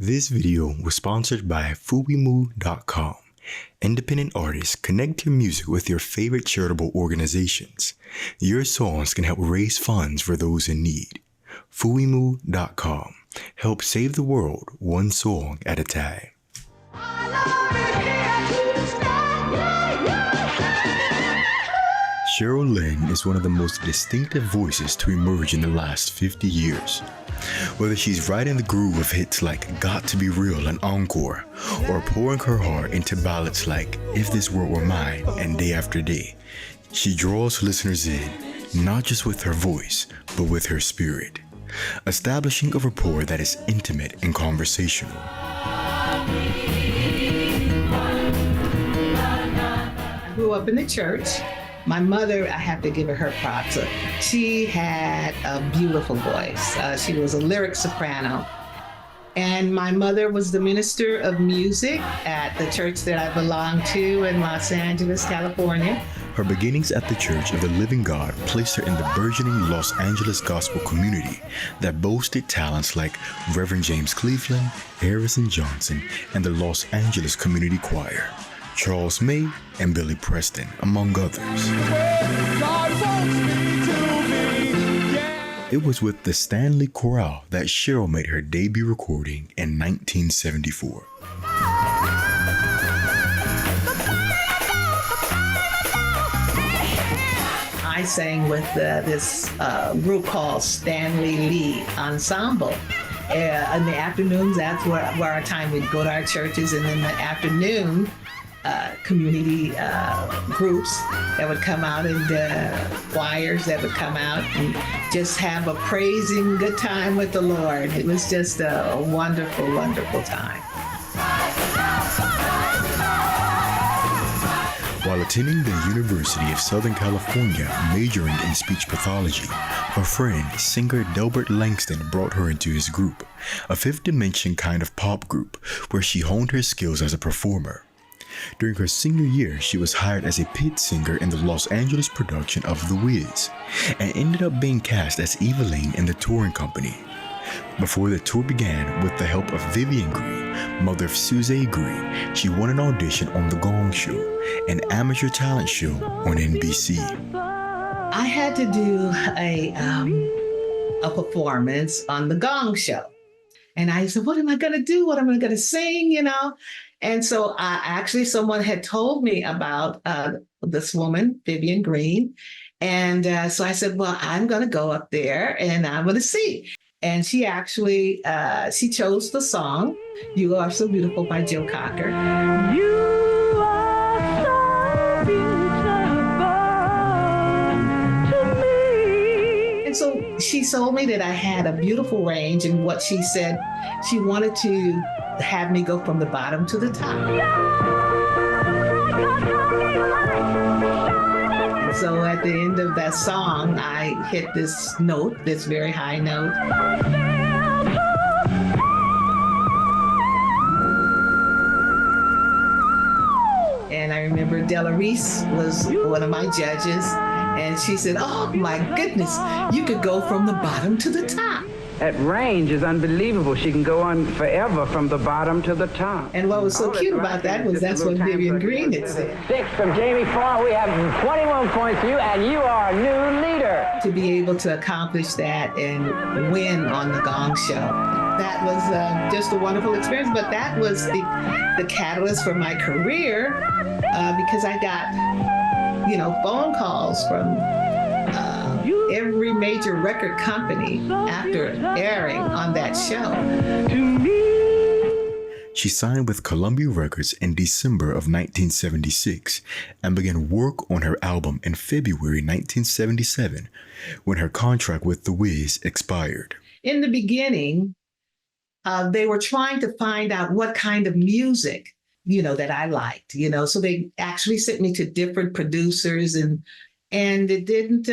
This video was sponsored by fuimu.com. Independent artists, connect your music with your favorite charitable organizations. Your songs can help raise funds for those in need. Fuimu.com. Help save the world one song at a time. Cheryl Lynn is one of the most distinctive voices to emerge in the last 50 years. Whether she's right in the groove of hits like Got to Be Real and Encore, or pouring her heart into ballads like If This World Were Mine and Day After Day, she draws listeners in, not just with her voice, but with her spirit, establishing a rapport that is intimate and conversational. I grew up in the church. My mother, I have to give her props. She had a beautiful voice. She was a lyric soprano. And my mother was the minister of music at the church that I belonged to in Los Angeles, California. Her beginnings at the Church of the Living God placed her in the burgeoning Los Angeles gospel community that boasted talents like Reverend James Cleveland, Harrison Johnson, and the Los Angeles Community Choir, Charles May, and Billy Preston, among others. It was with the Stanley Chorale that Cheryl made her debut recording in 1974. I sang with this group called Stanley Lee Ensemble. In the afternoons, that's where our time we'd go to our churches, and in the afternoon, community groups that would come out, and choirs that would come out and just have a praising good time with the Lord. It was just a wonderful, wonderful time. While attending the University of Southern California, majoring in speech pathology, her friend, singer Delbert Langston, brought her into his group, a fifth dimension kind of pop group where she honed her skills as a performer. During her senior year, she was hired as a pit singer in the Los Angeles production of The Wiz, and ended up being cast as Eveline in the touring company. Before the tour began, with the help of Vivian Green, mother of Suze Green, she won an audition on The Gong Show, an amateur talent show on NBC. I had to do a performance on The Gong Show. And I said, what am I going to do? What am I going to sing, And so someone had told me about this woman, Vivian Green. And so I said, well, I'm going to go up there and I'm going to sing. And she actually, she chose the song, You Are So Beautiful by Joe Cocker. You are so beautiful to me. And so she told me that I had a beautiful range, and what she said, she wanted to have me go from the bottom to the top. So at the end of that song, I hit this note, this very high note. And I remember Della Reese was one of my judges, and she said, oh my goodness, you could go from the bottom to the top. That range is unbelievable. She can go on forever from the bottom to the top. And what was so cute about that was that's what Vivian Green had said. 6 from Jamie Farr. We have 21 points for you, and you are a new leader. To be able to accomplish that and win on The Gong Show, that was just a wonderful experience. But that was the catalyst for my career, because I got, phone calls from every major record company after airing on that show. She signed with Columbia Records in December of 1976 and began work on her album in February 1977 when her contract with The Wiz expired. In the beginning, they were trying to find out what kind of music, that I liked, so they actually sent me to different producers, and it didn't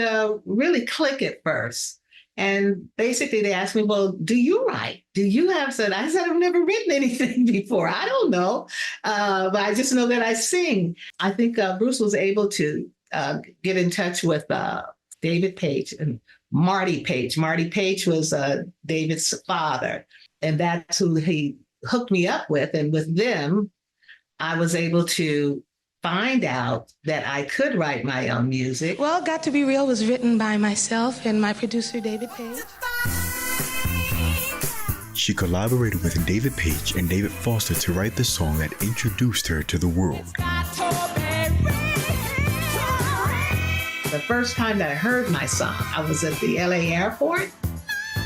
really click at first. And basically they asked me, well, do you write? Do you have said? I said, I've never written anything before. I don't know. But I just know that I sing. I think Bruce was able to get in touch with David Page and Marty Page. Marty Page was David's father. And that's who he hooked me up with. And with them, I was able to find out that I could write my own music. Well, Got to Be Real was written by myself and my producer, David Page. She collaborated with David Page and David Foster to write the song that introduced her to the world. The first time that I heard my song, I was at the LA airport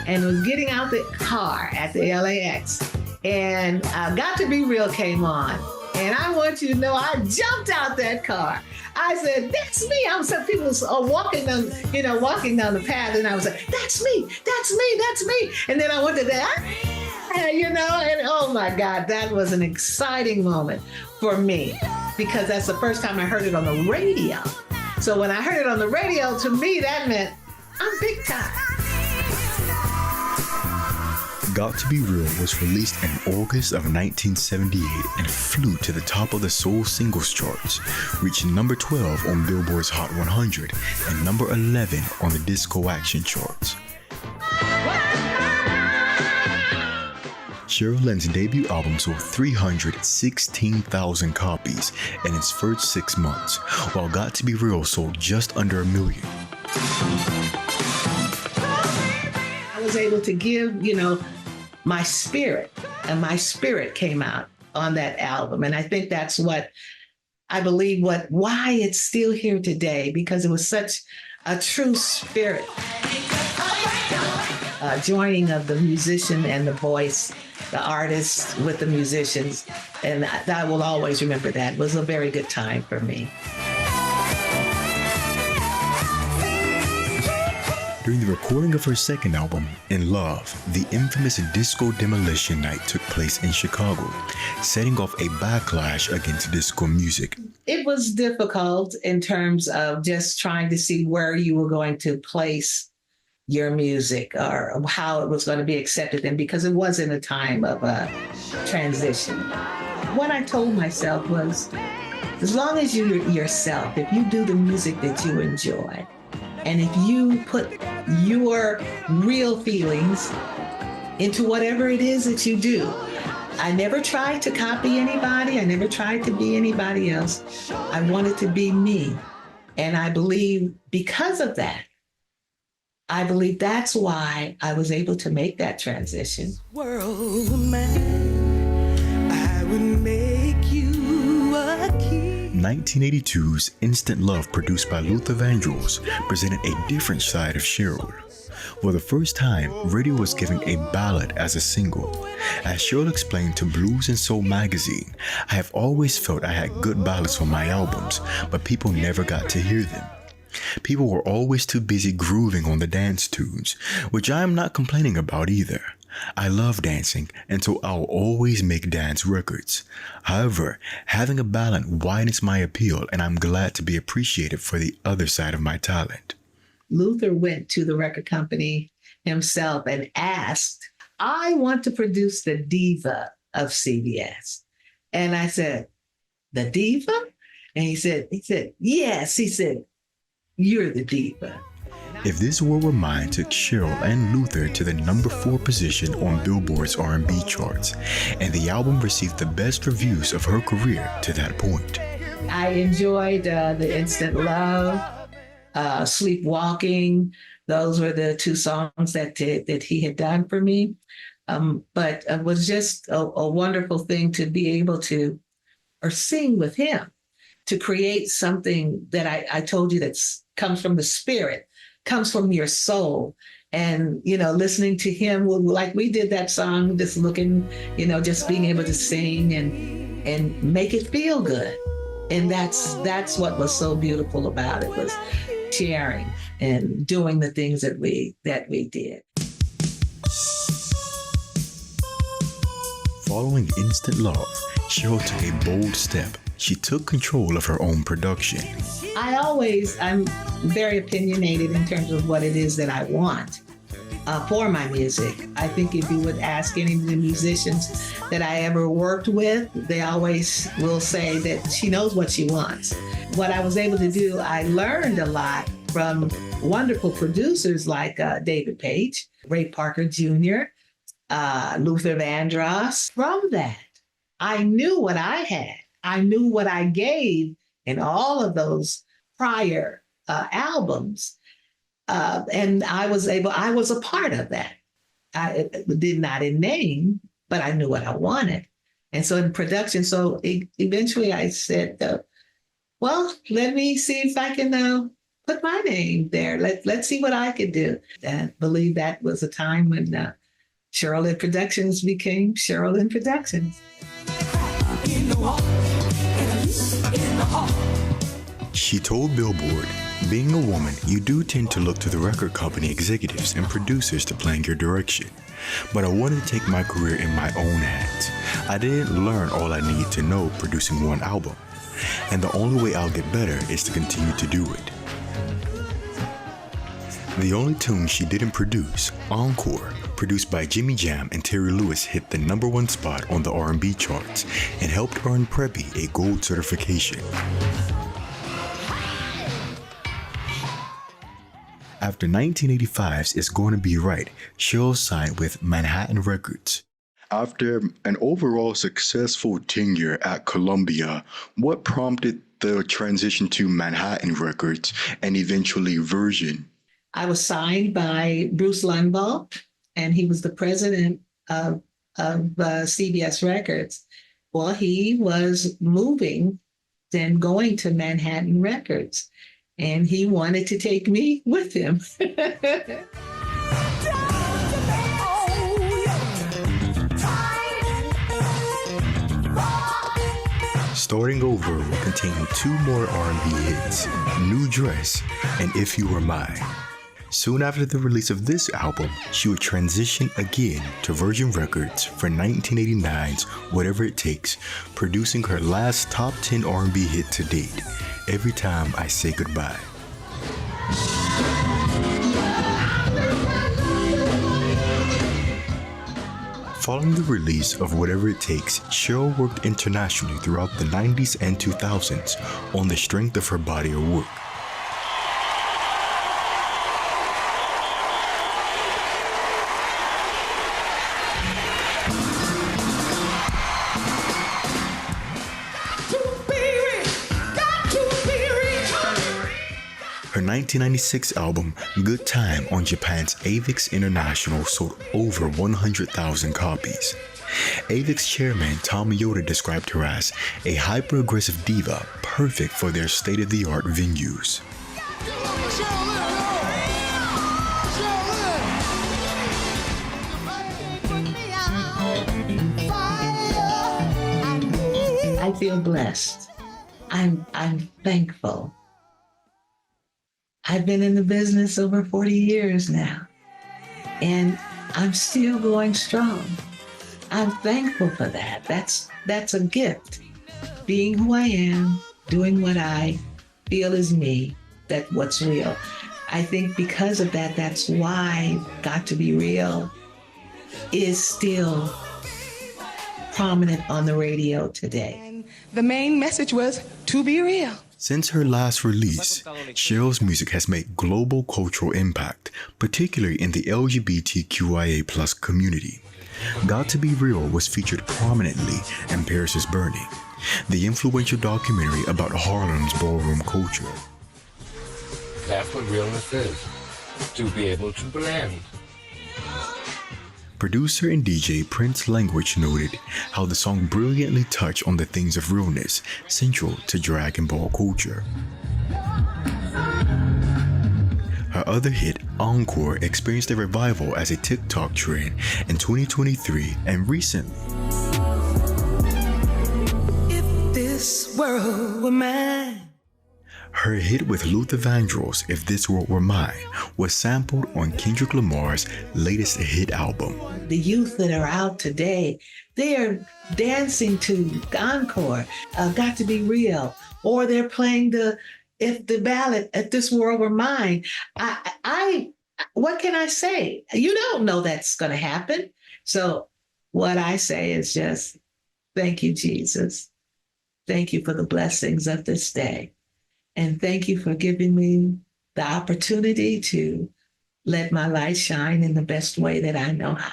and was getting out the car at the LAX. And Got to Be Real came on. And I want you to know, I jumped out that car. I said, that's me. I was people was walking down the path, and I was like, that's me, that's me, that's me. And then I went to that, and oh my God, that was an exciting moment for me because that's the first time I heard it on the radio. So when I heard it on the radio, to me, that meant I'm big time. Got to Be Real was released in August of 1978 and flew to the top of the soul singles charts, reaching number 12 on Billboard's Hot 100 and number 11 on the Disco Action charts. Cheryl Lynn's debut album sold 316,000 copies in its first 6 months, while Got to Be Real sold just under 1 million. I was able to give, my spirit, and my spirit came out on that album. And I think that's what I believe why it's still here today, because it was such a true spirit. Joining of the musician and the voice, the artist with the musicians. And I will always remember that. It was a very good time for me. During the recording of her second album, In Love, the infamous Disco Demolition Night took place in Chicago, setting off a backlash against disco music. It was difficult in terms of just trying to see where you were going to place your music or how it was going to be accepted, and because it was in a time of a transition. What I told myself was, as long as you're yourself, if you do the music that you enjoy, and if you put your real feelings into whatever it is that you do. I never tried to copy anybody. I never tried to be anybody else. I wanted to be me. And I believe because of that, I believe that's why I was able to make that transition. World man, I would make you a king. 1982's Instant Love, produced by Luther Vandross, presented a different side of Cheryl. For the first time, radio was giving a ballad as a single. As Cheryl explained to Blues and Soul magazine, I have always felt I had good ballads for my albums, but people never got to hear them. People were always too busy grooving on the dance tunes, which I am not complaining about either. I love dancing, and so I'll always make dance records. However, having a ballad widens my appeal, and I'm glad to be appreciated for the other side of my talent. Luther went to the record company himself and asked, I want to produce the diva of CBS. And I said, the diva? And he said, yes. He said, you're the diva. If This World Were Mine took Cheryl and Luther to the number 4 position on Billboard's R&B charts, and the album received the best reviews of her career to that point. I enjoyed the Instant Love, Sleepwalking. Those were the 2 songs that he had done for me. But it was just a wonderful thing to be able to, or sing with him, to create something that I told you that comes from the spirit, comes from your soul. And, listening to him, like we did that song, just looking, just being able to sing and make it feel good. And that's what was so beautiful about it, was sharing and doing the things that we did. Following Instant Love, Cheryl took a bold step. She took control of her own production. I'm very opinionated in terms of what it is that I want for my music. I think if you would ask any of the musicians that I ever worked with, they always will say that she knows what she wants. What I was able to do, I learned a lot from wonderful producers like David Page, Ray Parker Jr., Luther Vandross. From that, I knew what I had. I knew what I gave in all of those prior albums. And I was a part of that. I did not in name, but I knew what I wanted. And so in production, eventually I said, well, let me see if I can put my name there. Let's see what I could do. And I believe that was a time when Cheryl Lynn Productions became Cheryl Lynn Productions. She told Billboard, being a woman, you do tend to look to the record company executives and producers to plan your direction. But I wanted to take my career in my own hands. I didn't learn all I need to know producing one album. And the only way I'll get better is to continue to do it. The only tune she didn't produce, Encore, produced by Jimmy Jam and Terry Lewis, hit the #1 spot on the R&B charts and helped earn Preppy a gold certification. After 1985's It's Gonna Be Right, Cheryl signed with Manhattan Records. After an overall successful tenure at Columbia, what prompted the transition to Manhattan Records and eventually Virgin? I was signed by Bruce Lundvall, and he was the president of CBS Records. Well, he was moving, then going to Manhattan Records, and he wanted to take me with him. Starting Over will contain 2 more R&B hits, New Dress and If You Were Mine. Soon after the release of this album, she would transition again to Virgin Records for 1989's Whatever It Takes, producing her last top 10 R&B hit to date, Every Time I Say Goodbye. Following the release of Whatever It Takes, Cheryl worked internationally throughout the 90s and 2000s on the strength of her body of work. Her 1996 album, Good Time on Japan's Avex International sold over 100,000 copies. Avex chairman Tom Yoda described her as a hyper-aggressive diva perfect for their state-of-the-art venues. I feel blessed. I'm thankful. I've been in the business over 40 years now, and I'm still going strong. I'm thankful for that. That's a gift. Being who I am, doing what I feel is me, that's what's real. I think because of that, that's why Got to Be Real is still prominent on the radio today. And the main message was to be real. Since her last release, Cheryl's music has made global cultural impact, particularly in the LGBTQIA+ community. Got to Be Real was featured prominently in Paris is Burning, the influential documentary about Harlem's ballroom culture. That's what realness is, to be able to blend. Producer and DJ Prince Language noted how the song brilliantly touched on the things of realness central to Dragon Ball culture. Her other hit, Encore, experienced a revival as a TikTok trend in 2023 and recently. If this world were mine. Her hit with Luther Vandross, If This World Were Mine, was sampled on Kendrick Lamar's latest hit album. The youth that are out today, they are dancing to Encore, Got to Be Real, or they're playing the ballad, If This World Were Mine. What can I say? You don't know that's going to happen. So what I say is just, thank you, Jesus. Thank you for the blessings of this day. And thank you for giving me the opportunity to let my light shine in the best way that I know how.